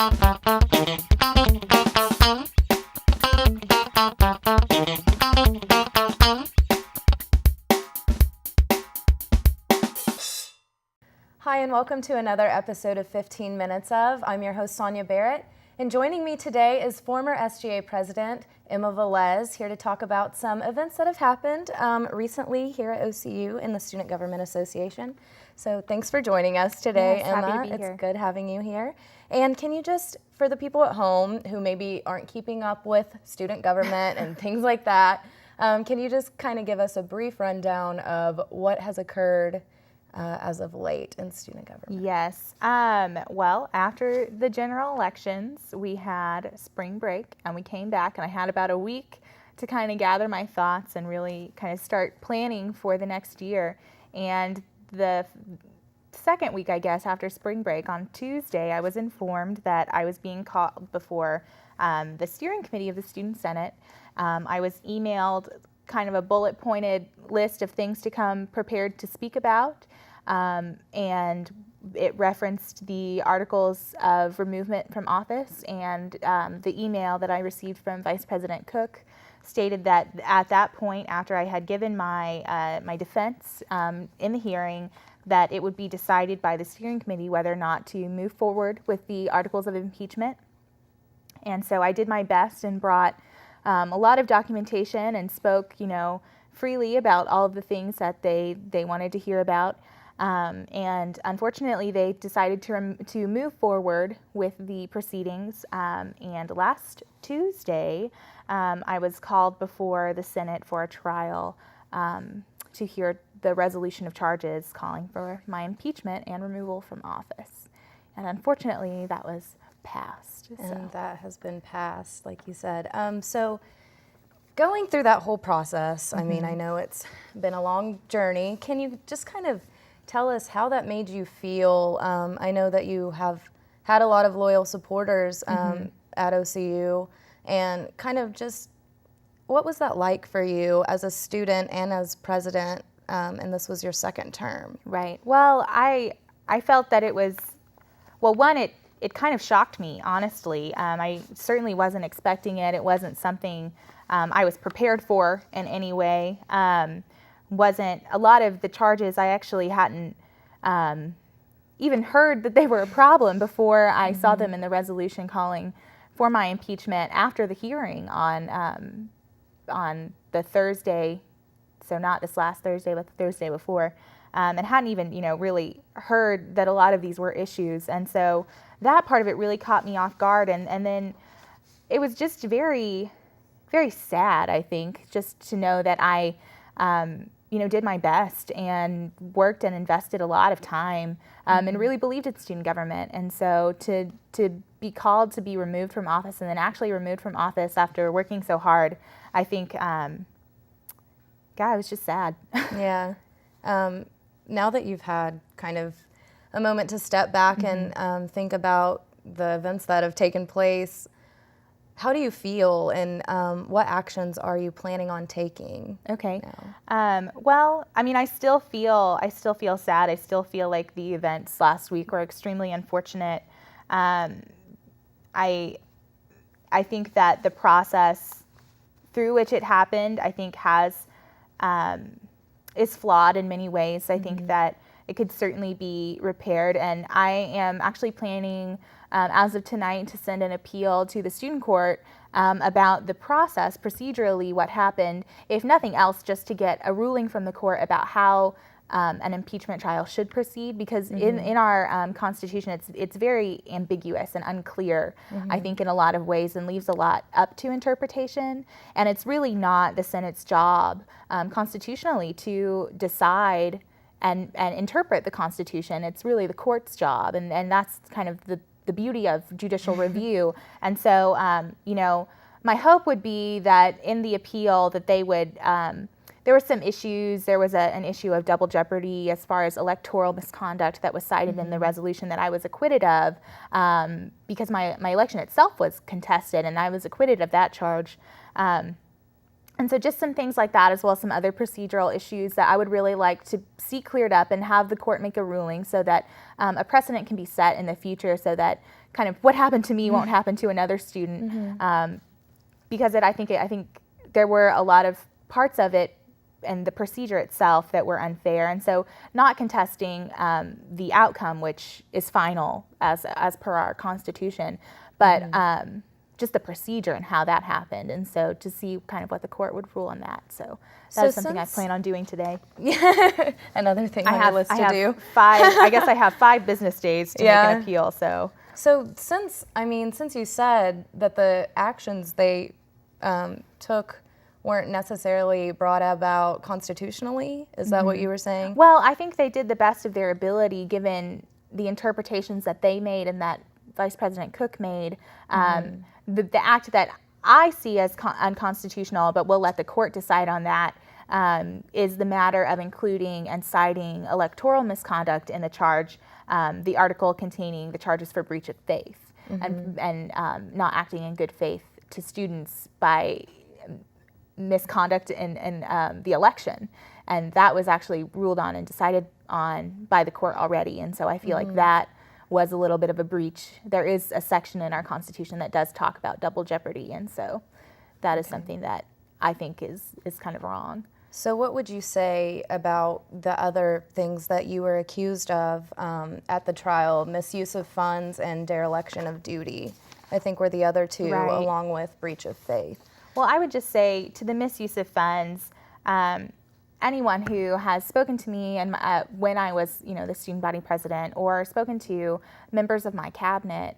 Hi, and welcome to another episode of 15 Minutes of. I'm your host, Sonya Barrett, and joining me today is former SGA President Emma Velez, here to talk about some events that have happened recently here at OCU in the Student Government Association. So thanks for joining us today, yes, Emma. Happy to be here. It's good having you here. And can you just, for the people at home who maybe aren't keeping up with student government and things like that, can you just kind of give us a brief rundown of what has occurred as of late in student government? Yes. Well, after the general elections, we had spring break and we came back, and I had about a week to kind of gather my thoughts and really kind of start planning for the next year. And the second week, I guess, after spring break, on Tuesday, I was informed that I was being called before the steering committee of the Student Senate. I was emailed kind of a bullet-pointed list of things to come prepared to speak about. And it referenced the articles of removement from office, and the email that I received from Vice President Cook stated that at that point, after I had given my defense in the hearing, that it would be decided by the steering committee whether or not to move forward with the articles of impeachment. And so I did my best and brought a lot of documentation and spoke, freely about all of the things that they wanted to hear about. And unfortunately, they decided to move forward with the proceedings. And last Tuesday, I was called before the Senate for a trial to hear the resolution of charges calling for my impeachment and removal from office. And unfortunately, that was passed. And that has been passed, like you said. So going through that whole process, I mean, I know it's been a long journey. Can you just kind of tell us how that made you feel? I know that you have had a lot of loyal supporters at OCU, and kind of just what was that like for you as a student and as president, and this was your second term? Right. Well, I felt that it was, well, one, it kind of shocked me, honestly. I certainly wasn't expecting it. It wasn't something I was prepared for in any way. Wasn't a lot of the charges, I actually hadn't even heard that they were a problem before I saw them in the resolution calling for my impeachment after the hearing on the Thursday, so not this last Thursday, but the Thursday before, and hadn't even really heard that a lot of these were issues. And so that part of it really caught me off guard, and then it was just very, very sad, I think, just to know that I did my best and worked and invested a lot of time and really believed in student government. And so to be called to be removed from office, and then actually removed from office after working so hard, I think, it was just sad. Yeah. Now that you've had kind of a moment to step back and think about the events that have taken place, how do you feel, and what actions are you planning on taking? Okay. Now? Well, I mean, I still feel sad. I still feel like the events last week were extremely unfortunate. I think that the process through which it happened, I think is flawed in many ways. I think that it could certainly be repaired, and I am actually planning as of tonight to send an appeal to the student court about the process, procedurally, what happened, if nothing else, just to get a ruling from the court about how an impeachment trial should proceed, because in our Constitution, it's very ambiguous and unclear, I think, in a lot of ways, and leaves a lot up to interpretation. And it's really not the Senate's job constitutionally to decide and interpret the Constitution. It's really the court's job, and that's kind of the beauty of judicial review. And so, my hope would be that in the appeal that they would, there were some issues. There was an issue of double jeopardy as far as electoral misconduct that was cited in the resolution that I was acquitted of, because my election itself was contested, and I was acquitted of that charge. And And so just some things like that, as well as some other procedural issues that I would really like to see cleared up and have the court make a ruling so that a precedent can be set in the future so that kind of what happened to me won't happen to another student. Because I think there were a lot of parts of it and the procedure itself that were unfair. And so not contesting the outcome, which is final as per our Constitution, but just the procedure and how that happened. And so to see kind of what the court would rule on that. So that's something I plan on doing today. Yeah, another thing on your list to do. I guess I have 5 business days to make an appeal. So since you said that the actions they took weren't necessarily brought about constitutionally, is that what you were saying? Well, I think they did the best of their ability given the interpretations that they made and that Vice President Cook made. The act that I see as unconstitutional, but we'll let the court decide on that, is the matter of including and citing electoral misconduct in the charge, the article containing the charges for breach of faith and not acting in good faith to students by misconduct in the election. And that was actually ruled on and decided on by the court already. And so I feel like that was a little bit of a breach. There is a section in our Constitution that does talk about double jeopardy, and so that is something that I think is kind of wrong. So what would you say about the other things that you were accused of at the trial, misuse of funds and dereliction of duty? I think were the other two, along with breach of faith. Well, I would just say to the misuse of funds, anyone who has spoken to me and when I was, the student body president, or spoken to members of my cabinet,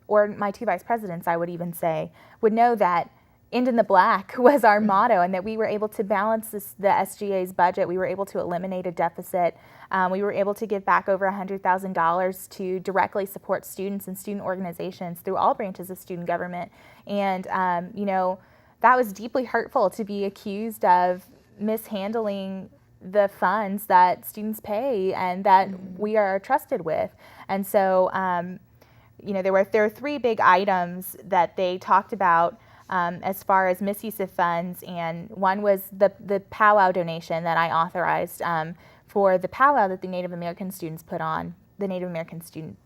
or my 2 vice presidents, I would even say, would know that end in the black was our motto, and that we were able to balance the SGA's budget. We were able to eliminate a deficit. We were able to give back over $100,000 to directly support students and student organizations through all branches of student government. And, that was deeply hurtful to be accused of mishandling the funds that students pay and that we are trusted with. And so, there were 3 big items that they talked about as far as misuse of funds, and one was the powwow donation that I authorized for the powwow that the Native American students put on, the Native American Student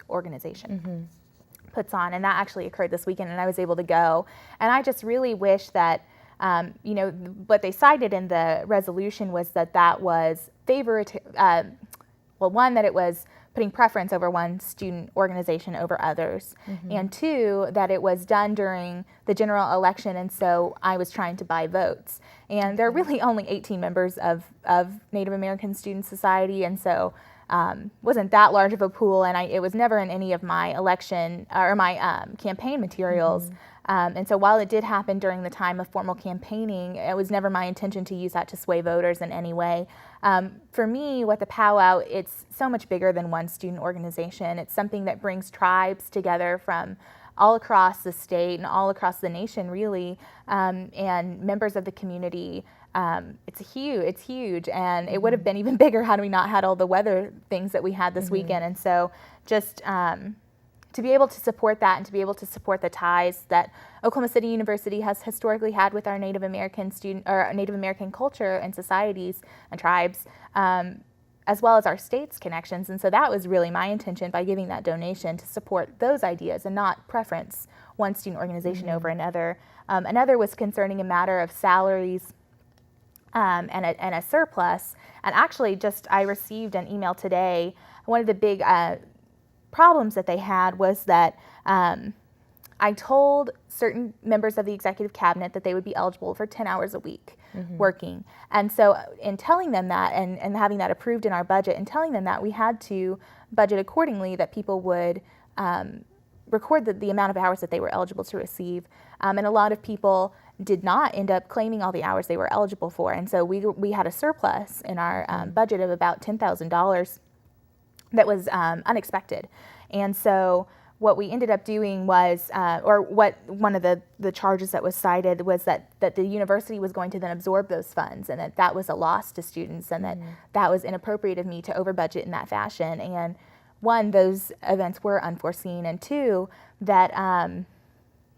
Organization puts on, and that actually occurred this weekend, and I was able to go. And I just really wish that what they cited in the resolution was that was one, that it was putting preference over one student organization over others, and 2, that it was done during the general election, and so I was trying to buy votes. And there are really only 18 members of Native American Student Society, and so wasn't that large of a pool, and it was never in any of my election or my campaign materials. And so while it did happen during the time of formal campaigning, it was never my intention to use that to sway voters in any way. For me, with the powwow, it's so much bigger than one student organization. It's something that brings tribes together from all across the state and all across the nation, really, and members of the community. It's huge, and it would have been even bigger had we not had all the weather things that we had this weekend. And so just to be able to support that and to be able to support the ties that Oklahoma City University has historically had with our Native American Native American culture and societies and tribes, as well as our state's connections. And so that was really my intention by giving that donation, to support those ideas and not preference one student organization over another. Another was concerning a matter of salaries and a surplus. And actually, I received an email today. One of the big problems that they had was that I told certain members of the executive cabinet that they would be eligible for 10 hours a week working. And so in telling them that and having that approved in our budget and telling them that, we had to budget accordingly, that people would record the amount of hours that they were eligible to receive. And a lot of people did not end up claiming all the hours they were eligible for. And so we had a surplus in our budget of about $10,000 that was unexpected. And so what we ended up doing was, or what one of the charges that was cited was that the university was going to then absorb those funds, and that was a loss to students, and that was inappropriate of me to over budget in that fashion. And 1, those events were unforeseen, and 2, that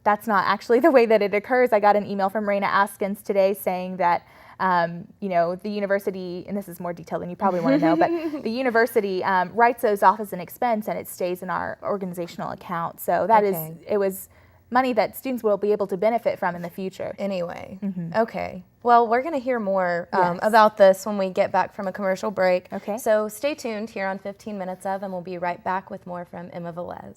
that's not actually the way that it occurs. I got an email from Raina Askins today saying that the university, and this is more detailed than you probably want to know, but the university writes those off as an expense and it stays in our organizational account. So that it was money that students will be able to benefit from in the future. Anyway, okay. Well, we're going to hear more about this when we get back from a commercial break. Okay. So stay tuned here on 15 Minutes Of, and we'll be right back with more from Emma Velez.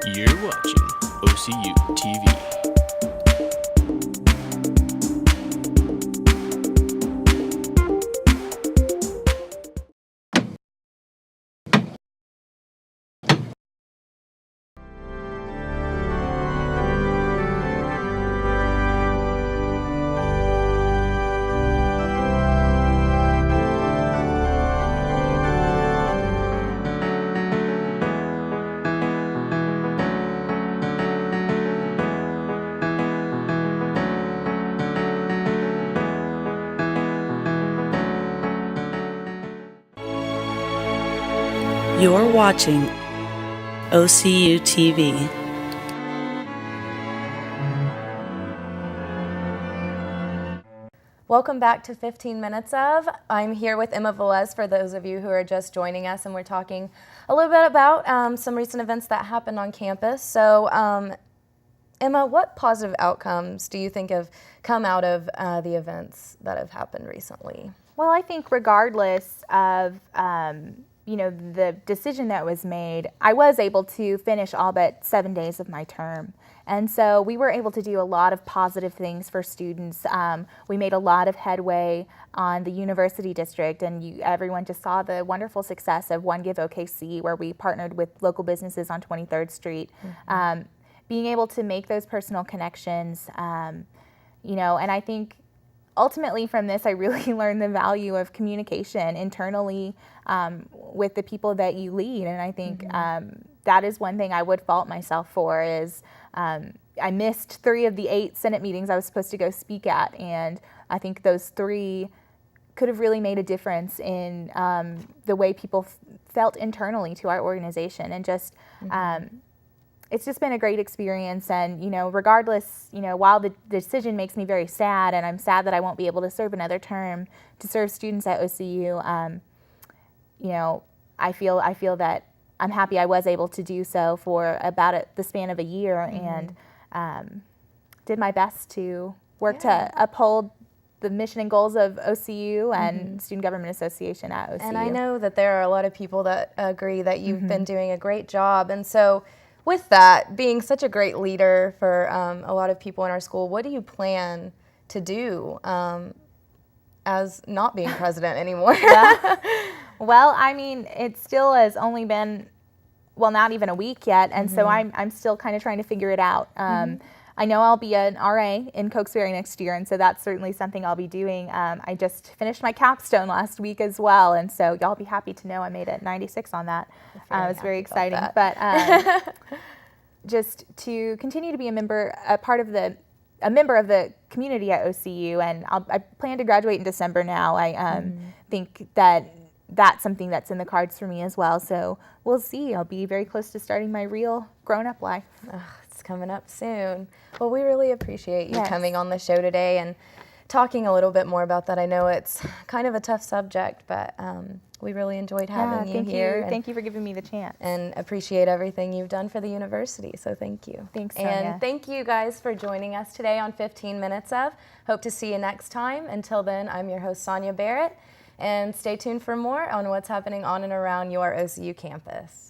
You're watching OCU-TV. You're watching OCU-TV. Welcome back to 15 Minutes Of. I'm here with Emma Velez for those of you who are just joining us, and we're talking a little bit about some recent events that happened on campus. So, Emma, what positive outcomes do you think have come out of the events that have happened recently? Well, I think regardless of the decision that was made, I was able to finish all but 7 days of my term. And so we were able to do a lot of positive things for students. We made a lot of headway on the university district, and everyone just saw the wonderful success of One Give OKC, where we partnered with local businesses on 23rd Street. Being able to make those personal connections, and I think ultimately from this, I really learned the value of communication internally with the people that you lead. And I think that is one thing I would fault myself for is I missed 3 of the 8 Senate meetings I was supposed to go speak at. And I think those 3 could have really made a difference in the way people felt internally to our organization. And just it's just been a great experience, and regardless, while the decision makes me very sad, and I'm sad that I won't be able to serve another term to serve students at OCU, I feel that I'm happy I was able to do so for about the span of a year, and did my best to work to uphold the mission and goals of OCU and Student Government Association at OCU. And I know that there are a lot of people that agree that you've been doing a great job, and so with that, being such a great leader for a lot of people in our school, what do you plan to do as not being president anymore? Well, I mean, it still has only been, not even a week yet, and so I'm still kind of trying to figure it out. I know I'll be an RA in Cokesbury next year, and so that's certainly something I'll be doing. I just finished my capstone last week as well, and so y'all be happy to know I made it 96 on that. It was very exciting. But just to continue to be a member of the community at OCU, and I plan to graduate in December now. I think that that's something that's in the cards for me as well. So we'll see. I'll be very close to starting my real grown-up life. It's coming up soon. Well, we really appreciate you coming on the show today and talking a little bit more about that. I know it's kind of a tough subject, but we really enjoyed having you here. Thank you for giving me the chance. And appreciate everything you've done for the university, so thank you. Thanks, Sonya. And thank you guys for joining us today on 15 Minutes Of. Hope to see you next time. Until then, I'm your host, Sonya Barrett, and stay tuned for more on what's happening on and around your OCU campus.